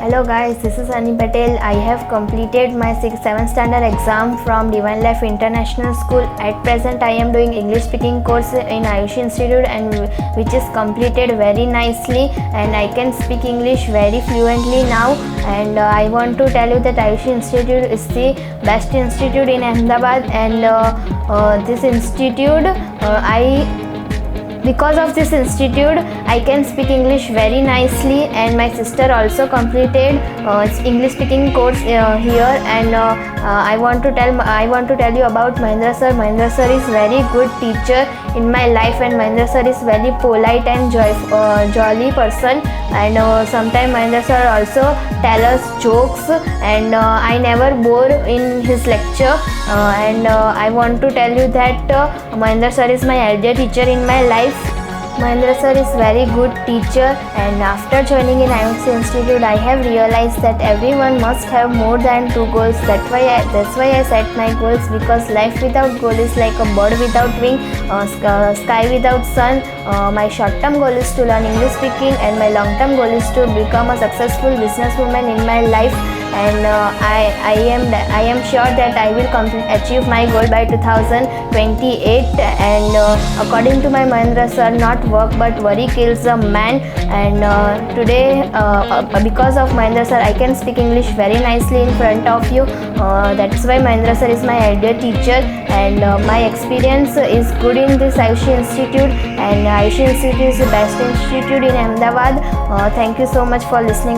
Hello guys, this is Patel. I have completed my 7th standard exam from YOURSLF International School. At present I am doing English speaking course in Ayushi Institute and which is completed very nicely, and I can speak English very fluently now. And I want to tell you that Ayushi Institute is the best institute in Ahmedabad, and this institute because of this institute I can speak English very nicely, and my sister also completed English speaking course here, and I want to tell you about Mahendra sir. Mahendra sir is very good teacher in my life, and Mahendra sir is very polite and jolly person, and sometimes Mahendra sir also tell us jokes, and I never bore in his lecture, and I want to tell you that Mahendra sir is my elder teacher in my life. Mahendra sir is very good teacher, and after joining in Ayushi Institute I have realized that everyone must have more than 2 goals. That's why I set my goals, because life without goal is like a bird without wing, sky without sun. My short term goal is to learn English speaking, and my long term goal is to become a successful businesswoman in my life, and I am sure that I will achieve my goal by 2028. And according to my Mahendra sir, not work but worry kills a man, and today because of Mahendra sir I can speak English very nicely in front of you. That's why Mahendra sir is my elder teacher, and my experience is good in this Ayushi Institute, and Ayushi Institute is the best institute in Ahmedabad. Thank you so much for listening.